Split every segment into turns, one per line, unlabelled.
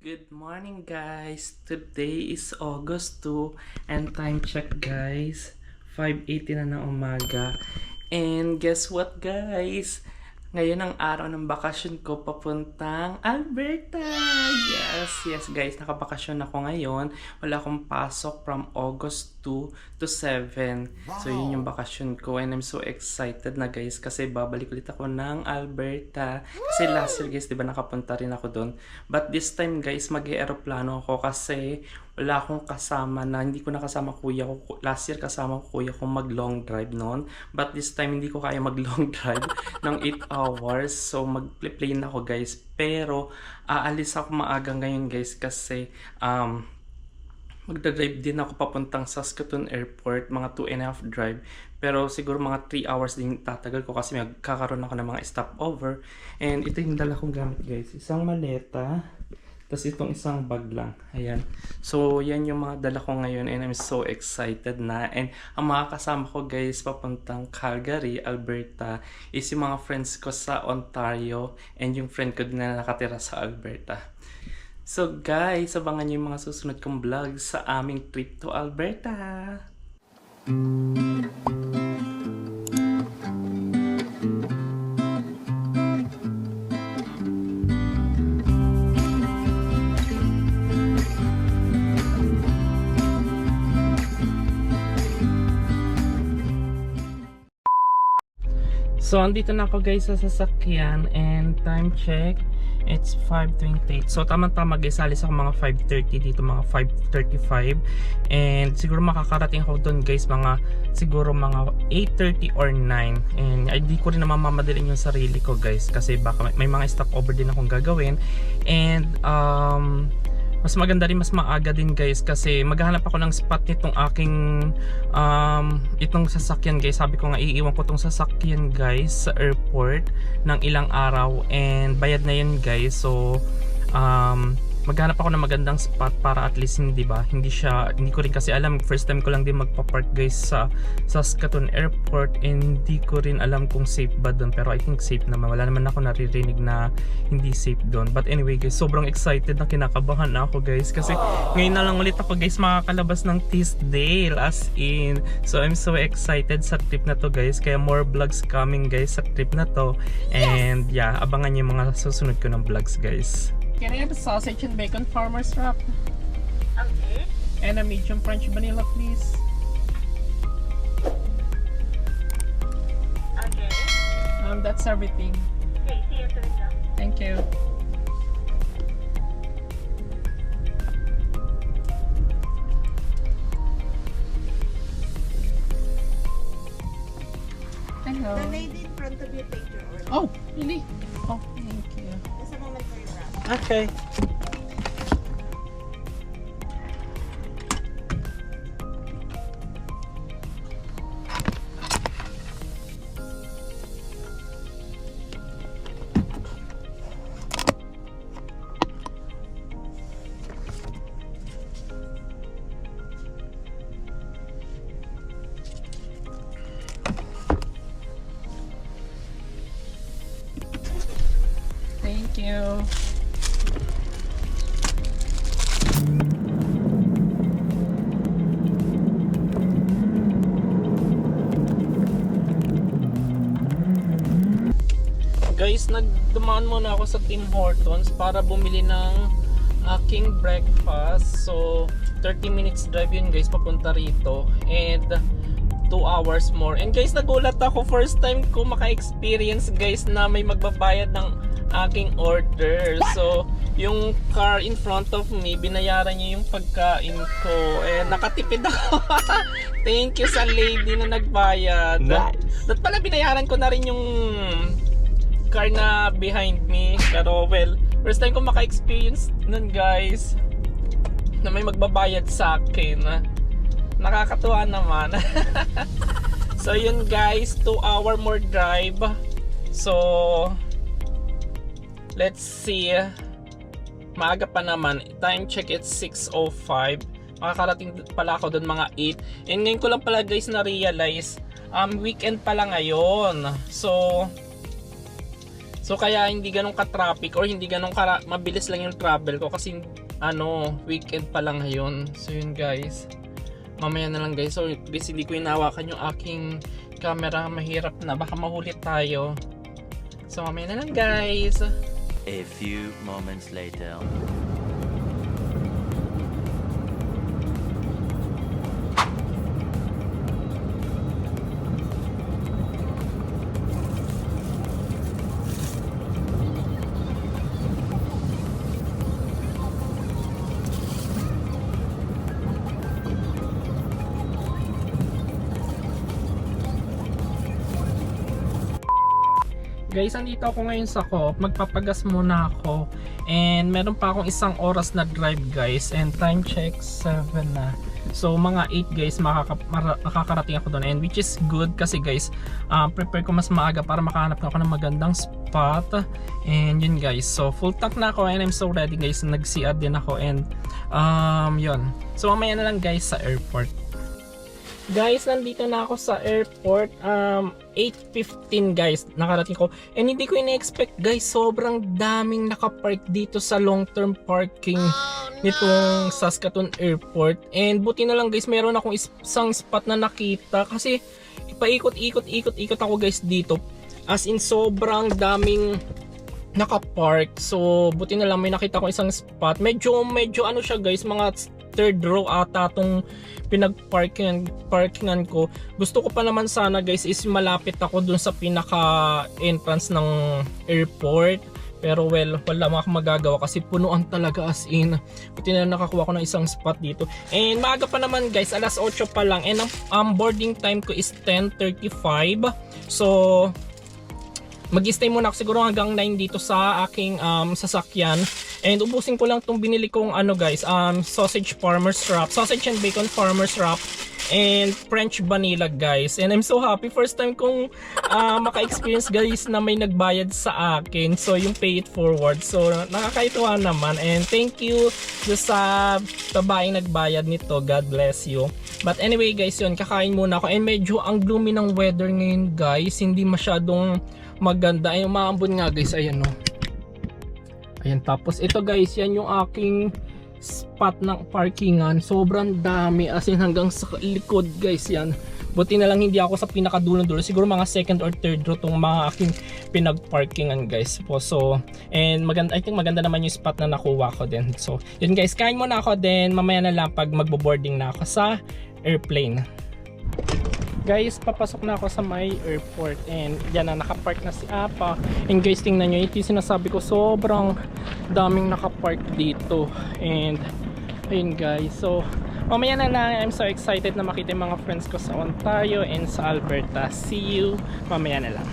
Good morning guys! Today is August 2 and time check guys, 5:80 na ng umaga. And guess what guys? Ngayon ang araw ng bakasyon ko papuntang Alberta! Yes guys, nakabakasyon ako ngayon. Wala akong pasok from August 2 to 7. So yun yung bakasyon ko and I'm so excited na guys kasi babalik ulit ako ng Alberta. Kasi last year guys, diba nakapunta rin ako doon. But this time guys, mag-aeroplano ako kasi wala akong kasama na, hindi ko nakasama kuya ko. Last year kasama ko kuya ko mag long drive noon. But this time hindi ko kaya mag long drive ng 8 hours. So mag-plane ako guys. Pero aalis ako maaga ngayon guys kasi magdadrive din ako papuntang Saskatoon Airport, mga 2.5 drive. Pero siguro mga 3 hours din tatagal ko kasi magkakaroon ako ng mga stopover. And ito yung dala kong gamit guys. Isang maleta, tapos itong isang bag lang. Ayan. So yan yung mga dala ko ngayon and I'm so excited na. And ang mga kasama ko guys papuntang Calgary, Alberta is yung mga friends ko sa Ontario and yung friend ko din na nakatira sa Alberta. So guys, abangan niyo yung mga susunod kong vlog sa aming trip to Alberta. So andito na ako guys sa sasakyan and time check, it's 5:28. So tama-tama guys, alis ako mga 5:30 dito, mga 5:35. And siguro makakarating ako doon guys mga siguro mga 8:30 or 9. And hindi ko rin naman mamadalin yung sarili ko guys kasi baka may mga stopover din akong gagawin. And mas maganda rin mas maaga din guys kasi maghahanap ako ng spot nitong aking itong sasakyan guys. Sabi ko nga iiwan ko tong sasakyan guys sa airport ng ilang araw and bayad na yun guys. So maghanap ako ng magandang spot para at least hindi ko rin kasi alam, first time ko lang din magpa-park guys sa Saskatoon Airport and hindi ko rin alam kung safe ba doon, pero I think safe naman. Wala naman ako naririnig na hindi safe doon. But anyway guys, sobrang excited na, kinakabahan na ako guys kasi ngayon na lang ulit ako guys makakalabas ng Teasdale, as in. So I'm so excited sa trip na to guys, kaya more vlogs coming guys sa trip na to. And yeah, abangan niyo yung mga susunod ko ng vlogs guys.
Can I have a sausage and bacon farmer's wrap?
Okay.
And a medium French vanilla, please.
Okay.
That's everything.
Okay, see you soon.
Thank you. Hello.
The lady in front of you take your order.
Oh, really? Oh, thank you.
Just a moment for your wrap.
Okay. Thank you. Guys, nagdumaan muna ako sa Tim Hortons para bumili ng aking breakfast. So 30 minutes drive yun guys papunta rito and 2 hours more. And guys, nagulat ako, first time ko maka-experience guys na may magbabayad ng aking order. So yung car in front of me, binayaran niya yung pagkain ko and nakatipid ako. Thank you sa lady na nagbayad.
Nice.
Dapat pala binayaran ko na rin yung car na behind me, pero well, first time ko maka-experience nun guys na may magbabayad sa akin. Nakakatuwa naman. So yun guys, 2 hour more drive. So let's see, maaga pa naman, time check it's 6:05. Makakarating pala ako doon mga 8. And ngayon ko lang pala guys na realize weekend pala ngayon. So So kaya hindi ganun ka-traffic or hindi ganun mabilis lang yung travel ko kasi weekend pa lang ngayon. So yun guys. Mamaya na lang guys. So guys, hindi ko inawakan yung aking camera. Mahirap na. Baka mahulit tayo. So mamaya na lang guys.
A few moments later.
Guys, andito ako ngayon sa Coop. Magpapagas muna ako. And meron pa akong isang oras na drive guys. And time check 7 na. So mga 8 guys makakarating ako doon. And which is good kasi guys, prepare ko mas maaga para makahanap ako ng magandang spot. And yun guys. So full tank na ako and I'm so ready guys. Nag-CR din ako and yun. So mamaya na lang guys sa airport. Guys, nandito na ako sa airport. 8:15 guys, nakarating ko. And hindi ko ina-expect guys, sobrang daming nakapark dito sa long-term parking nitong Saskatoon Airport. And buti na lang guys, meron akong isang spot na nakita kasi paikot-ikot ako guys dito. As in sobrang daming nakapark. So buti na lang may nakita ko isang spot. Medyo ano siya guys, mga third row ata tong pinagparkingan ko. Gusto ko pa naman sana guys is malapit ako dun sa pinaka entrance ng airport. Pero well, wala akong magagawa kasi punuan talaga as in. Buti na nakakuha ko ng isang spot dito. And maaga pa naman guys, alas 8 pa lang. And ang boarding time ko is 10:35. So mag-stay muna ako siguro hanggang 9 dito sa aking sasakyan. And ubusin ko lang itong binili kong guys, sausage farmer's wrap, sausage and bacon farmer's wrap, and French vanilla guys. And I'm so happy, first time kong maka-experience guys na may nagbayad sa akin. So yung pay it forward. So nakakaituwa naman. And thank you sa babaeng nagbayad nito. God bless you. But anyway guys, yun, kakain muna ako. And medyo ang gloomy ng weather ngayon guys. Hindi masyadong maganda. Ay, umaambon nga guys. Ayan o. Ayan, tapos ito guys, yan yung aking spot ng parkingan. Sobrang dami, as in hanggang sa likod guys yan. Buti na lang hindi ako sa pinakadulo-dulo. Siguro mga second or third row tong mga aking pinagparkingan guys po. So, and I think maganda naman yung spot na nakuha ko din. So, yun guys, kain muna ako din. Mamaya na lang pag magbo-boarding na ako sa airplane. Guys, papasok na ako sa my airport and yan na, nakapark na si Apa. And guys, tingnan nyo, ito yung sinasabi ko, sobrang daming nakapark dito. And ayun guys, so mamaya na lang. I'm so excited na makita yung mga friends ko sa Ontario and sa Alberta. See you mamaya na lang.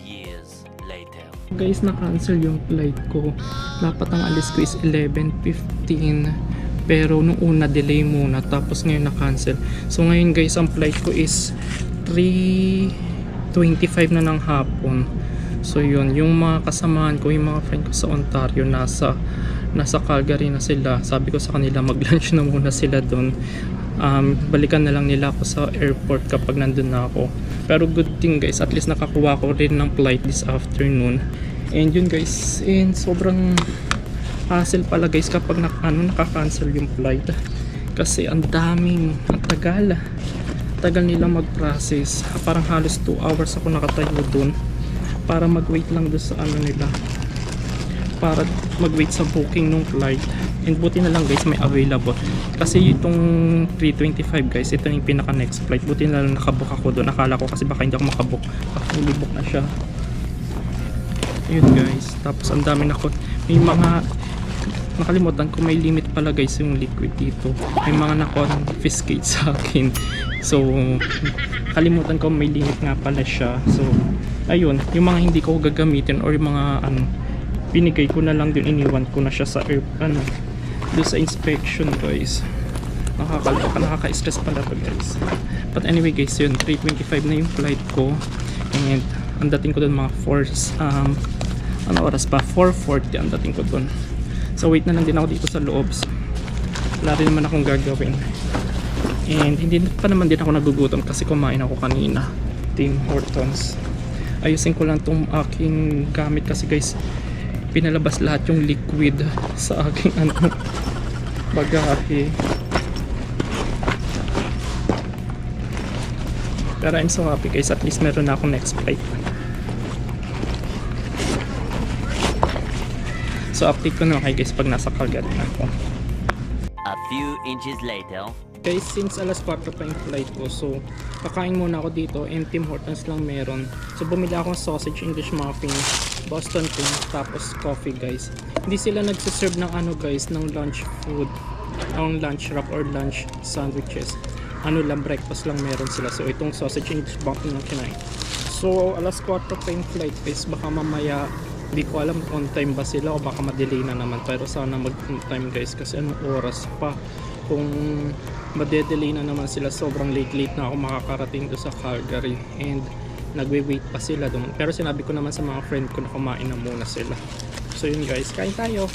Years later.
Guys, na-cancel yung flight ko. Dapat ang alis ko is 11:15. Pero nung una delay muna, tapos ngayon na-cancel. So ngayon guys, ang flight ko is 3:25 na ng hapon. So yun, yung mga kasamahan ko, yung mga friend ko sa Ontario, nasa Calgary na sila. Sabi ko sa kanila, mag-lunch na muna sila doon. Balikan na lang nila ako sa airport kapag nandun na ako. Pero good thing guys, at least nakakuha ko rin ng flight this afternoon. And yun guys, and sobrang hassle pala guys kapag naka-cancel yung flight. Kasi ang tagal nilang mag-process. Parang halos 2 hours ako nakatayo dun para mag-wait lang doon sa nila, para mag-wait sa booking ng flight. And buti na lang guys, may available. Kasi itong 3:25 guys, ito yung pinaka next flight. Buti na lang nakabook ako doon. Akala ko kasi baka hindi ako makabook. Fully book na siya. Ayun guys. Tapos ang dami na ko. May mga nakalimutan ko, may limit pala guys yung liquid dito. May mga na-confiscate sa akin. So kalimutan ko may limit nga pala siya. So ayun, yung mga hindi ko gagamitin or yung mga binigay ko na lang din, iniwan ko na siya sa doon sa inspection guys. Nakaka-stress pala to guys. But anyway guys, yun 3:25 na yung flight ko, and ang dating ko doon mga 4 ano oras pa, 4:40 ang dating ko doon. So wait na lang din ako dito sa loob. Wala rin naman akong gagawin, and hindi pa naman din ako nagugutom kasi kumain ako kanina, Tim Hortons. Ayusin ko lang tong aking gamit kasi guys, pinalabas lahat yung liquid sa aking bagahe. Pero I'm so happy guys, at least meron na akong next flight. So update ko na kayo guys pag nasa Calgary na ako.
A few inches later.
Guys, since alas 4 pa yung flight ko, so kakain muna ako dito, and Tim Hortons lang meron. So bumili akong sausage English muffin, Boston cream, tapos coffee guys. Hindi sila nagsiserve ng guys, ng lunch food, ng lunch wrap or lunch sandwiches. Lang, breakfast lang meron sila. So itong sausage English muffin lang kinain. So alas 4 pa yung flight guys, baka mamaya, hindi ko alam on time ba sila o baka ma-delay na naman, pero sana mag-on time guys kasi anong oras pa. Kung madedelay na naman sila, sobrang late na ako makakarating doon sa Calgary, and nagwe-wait pa sila doon. Pero sinabi ko naman sa mga friend ko na kumain na muna sila. So yun guys, kain tayo.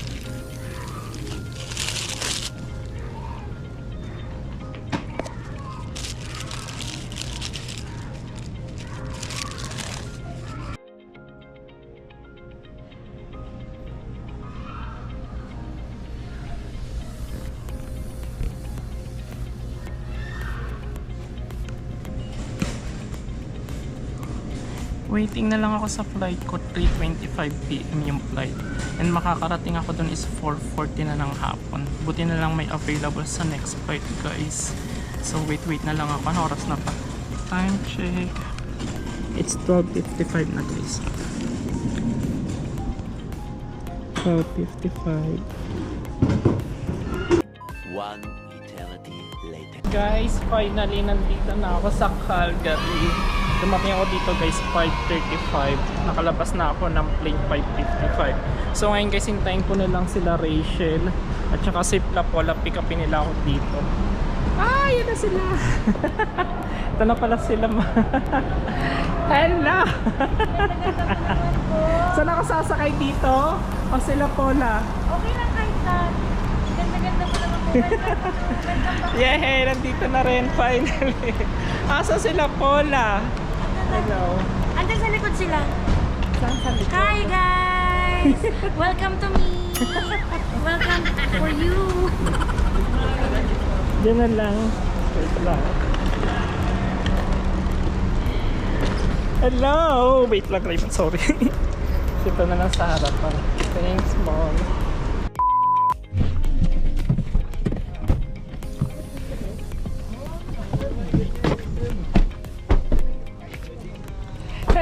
Waiting na lang ako sa flight ko, 3:25 PM yung flight. And makakarating ako dun is 4:40 na ng hapon. Buti na lang may available sa next flight guys. So wait na lang ako. Ano oras na pa? Time check. It's 12:55 na guys. 12:55.
One eternity later.
Guys, finally nandito na ako sa Calgary. Dumating ako dito guys 5:35. Nakalabas na ako ng plane 5:55. So ngayon guys, hintayin ko na lang sila Rachel at saka si Lapola, pick upin nila ako dito. Ah, yun na sila. Ito na pala sila. Hello. Saan ako sasakay dito? O sila Pola?
Okay lang kahit na. Ganda-ganda mo naman po.
Yay! Nandito na rin finally. Asa sila Pola? Hello.
Andun sa likod sila.
Saan sa likod?
Hi guys! Welcome to me! Welcome for you!
Diyan na lang. Wait lang. Hello! Wait lang, Raymond. Sorry. Sito na lang sa harapan. Thanks, Mom.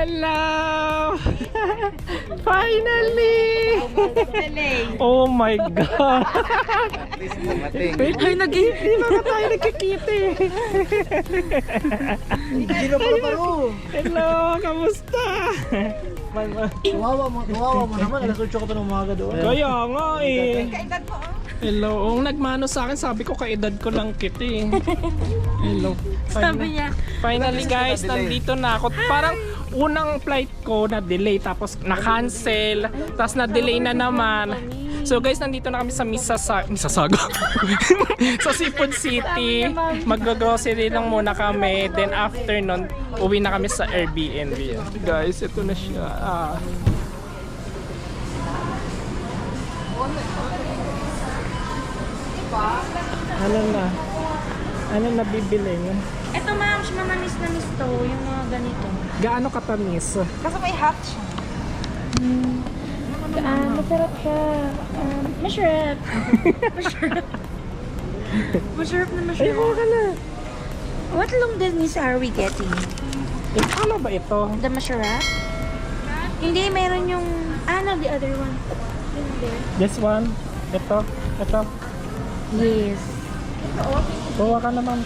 Hello! Finally! Oh my God! Wait, ay nag-iipi na tayo nagkikita eh.
Sino paro-paro?
Hello, kamusta?
Tuwawa mo naman. Alas 8 ka pa ng umaga doon.
Kaya nga eh. Hello, ang nagmano sa akin, sabi ko kaedad ko lang kit eh. Hello.
Sabi niya.
Finally guys, nandito na ako. Parang unang flight ko na delay, tapos na-cancel, tapos na-delay na naman. So guys, nandito na kami sa Mississauga. Sa Seafood City. Mag-grocery lang muna kami. Then after nun, uwi na kami sa Airbnb. Guys, ito na siya. Ano na bibili niya?
Ito ma'am, mamanis na to. Yung mga ganito.
Gaano katamis?
Kasi may hot siya. Masarap siya. Masarap. Masarap. Masarap na masarap.
Ay, ka na.
What long distance are we getting?
Ano ba ito?
The masarap? Hindi, meron yung... no, the other one. Yun there.
This one? Ito?
Yes.
Bawa ka naman.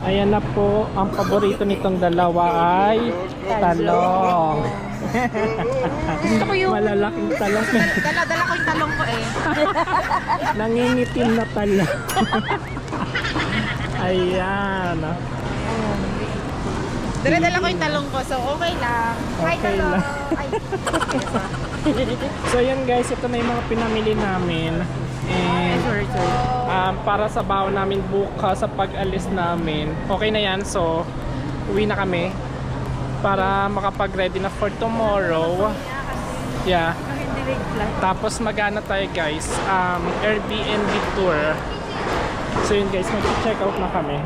Ayan na po, ang paborito nitong dalawa ay talong.
Gusto ko yung...
Malalaking talong.
Dala ko yung talong ko eh.
Nangingitim na talong. Ayan.
Dala ko yung talong ko, so okay lang. Hi,
Okay
talong.
lang.
Ay.
So yan guys, ito na yung mga pinamili namin. And para sa baon namin bukas sa pag-alis namin. Okay na yan, so uwi na kami para makapag-ready na for tomorrow. Yeah. Tapos magana tayo guys, Airbnb tour. So yun guys, mag-check out na kami.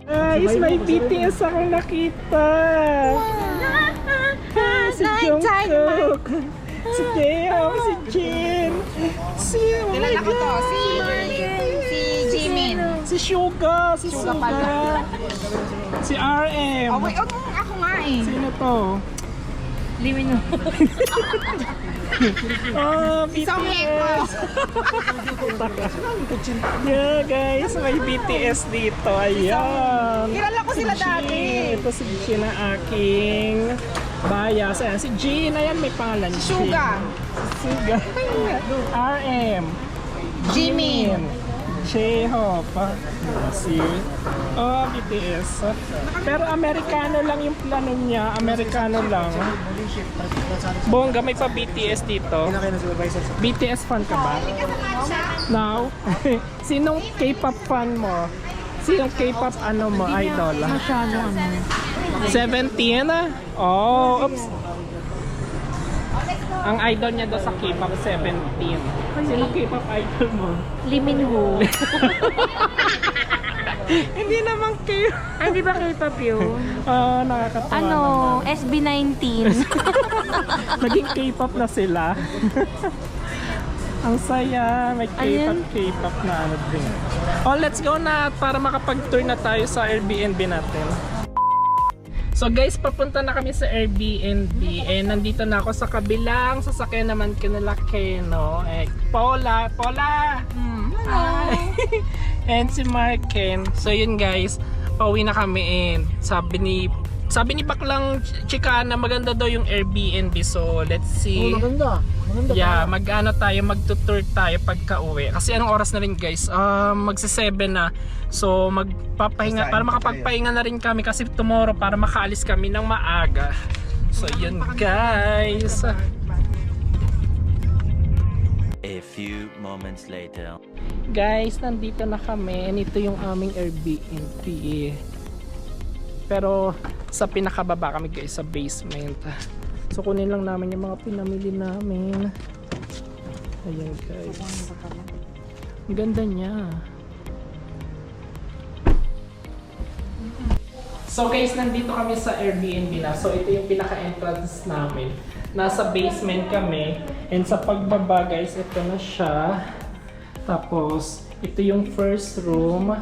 Guys, may BTS ako nakita. Si Jungkook, si Taeyong, si Jin, si
Kilala ko to, si Jimin.
si Suga, si Suga, si RM.
Oh, wait, ako nga eh.
Sino to?
Limin mo.
Oh,
Song
BTS. Yeah guys, may BTS dito. Ayan.
Kilala ko sila dati.
Ito si Jin na aking bias. Ayan, si Jin. Ayan, may pangalan.
Suga.
Suga. RM.
Jimin.
J-Hope. Si BTS. Pero Amerikano lang yung plano niya. Amerikano lang. Bongga, may pa BTS dito.
Kinakain na supervisor sa...
BTS fan ka ba? Now? Sinong K-pop fan mo? Sinong K-pop ano mo, idol?
Masyado ano.
17? Oh, oops. Ang idol niya daw sa K-pop, 17. Sinong K-pop idol mo?
Lee Min-ho.
Hindi naman K-pop.
Ay, di ba K-pop yun?
Nakakatawa
Ano,
naman.
SB19.
Naging K-pop na sila. Ang saya, may K-pop na ano din. Oh, let's go na para makapag-tour na tayo sa Airbnb natin. So guys, papunta na kami sa Airbnb and nandito na ako sa kabilang sasakyan naman kanila Keno. Paula! Hi! And si Marken. So yun guys, pauwi na kami and sabi ni Baklang Chika na maganda daw yung Airbnb. So let's see.
Oh, maganda. Maganda
Yeah, mag-ano tayo, mag-tour tayo pagka-uwi. Kasi anong oras na rin guys? Magsi-7 na. So magpapahinga, para makapagpahinga na rin kami kasi tomorrow para makaalis kami ng maaga. So yun guys.
A few moments later.
Guys, nandito na kami. And ito yung aming Airbnb. Pero sa pinakababa kami guys, sa basement. So kunin lang namin yung mga pinamili namin. Ayan guys. Ang ganda niya. So guys, nandito kami sa Airbnb na. So ito yung pinaka-entrance namin. Nasa basement kami. And sa pagbaba guys, ito na siya. Tapos ito yung first room.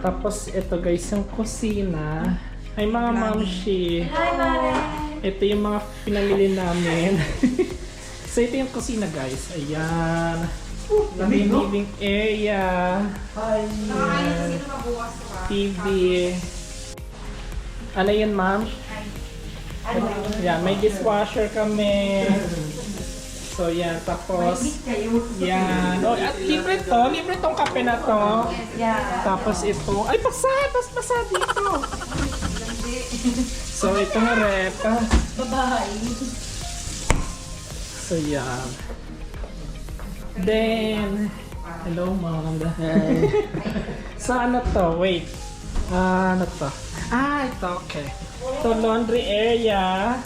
Tapos ito guys yung kusina. Ay mga mamshi.
Hi, Mare.
Ito yung mga pinamili namin. So ito yung kusina guys. Ayan. Living area. Ayan. TV. Ano yun ma'am? Yan, may dishwasher kami. So yan, tapos yan. Oh, at libre to. Libre tong kape na to. Tapos ito. Ay, basa dito. So itong rep.
Bye-bye.
So yan. Then, hello ma'am. So ano to? Wait. Ano to? Ito okay. Ito laundry area.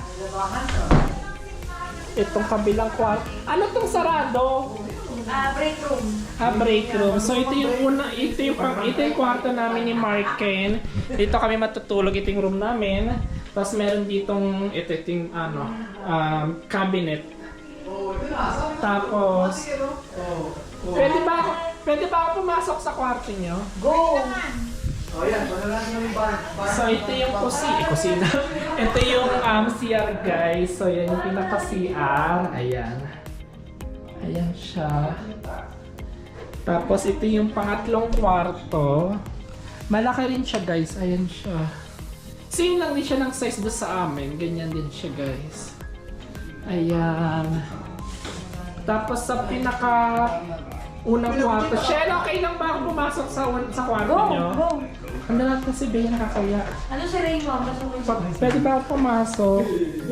Itong kabilang kwarto. Ano tong sarado?
Break room.
Break room. So ito yung kwarto namin ni Marken. Dito kami matutulog, ito yung room namin. Tapos meron ditong ito yung cabinet. Tapos pwede ba ako pumasok sa kwarto nyo?
Go!
So ito yung kusina. Ito yung CR guys. So yan yung pinaka-CR. Ayan siya. Tapos ito yung pangatlong kwarto. Malaki rin siya guys, ayan siya. Same lang din siya ng size doon sa amin, ganyan din siya guys. Ayan. Tapos sa pinaka unang kwarto, Shell, okay lang ba ako pumasok sa kwarto nyo?
Go!
Ano lang kasi Bea nakakaya.
Ano si Raymond?
Pwede ba ako pumasok?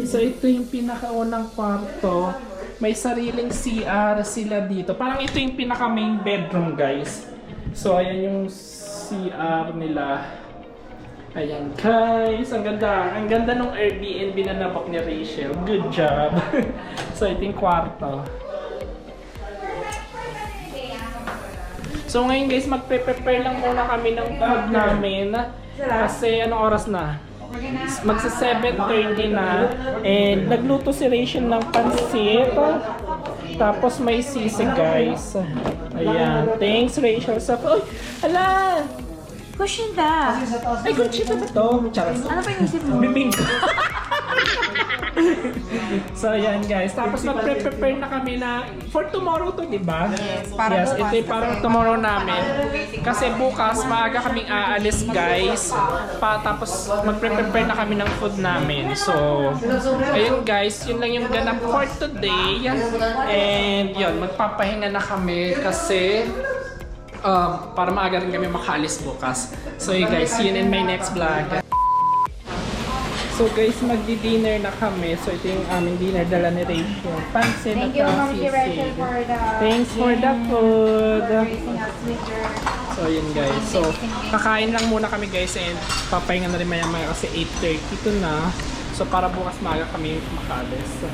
So ito yung pinakaunang kwarto. May sariling CR sila dito. Parang ito yung pinaka main bedroom guys. So ayan yung CR nila. Ayan guys, ang ganda. Ang ganda nung Airbnb na nabok ni Rachel. Good job. So ito yung kwarto. So ngayon guys, magpe-prepare lang muna kami ng food namin. Kasi anong oras na? Magsa 7:30 na. And nagluto si Rachel ng pansit. Tapos may sisig guys. Ayan. Thanks Rachel. Uy! Ala!
Kushinda!
Ay, kutsita ba to? Charas.
Ano pa yung isip mo?
Bibingka. So ayan guys, tapos mag-prepare na kami na for tomorrow to, di ba? Yes, ito yung parang tomorrow namin. Kasi bukas maaga kaming aalis guys. Tapos mag-prepare na kami ng food namin. So ayun guys, yun lang yung ganap for today. And yun, magpapahinga na kami kasi para maaga rin kami makaalis bukas. So yun guys, see you in my next vlog. So guys, magdi-dinner na kami. So ito yung aming dinner, dala ni Rachel. Pansit at
Thank you, Ma'am
sisig.
Rachel, for the...
Thanks for the food.
Raising us with your...
So yun guys. So kakain lang muna kami guys and papahinga na rin maya-maya kasi 8:30 to na. So para bukas maaga kami makaalis.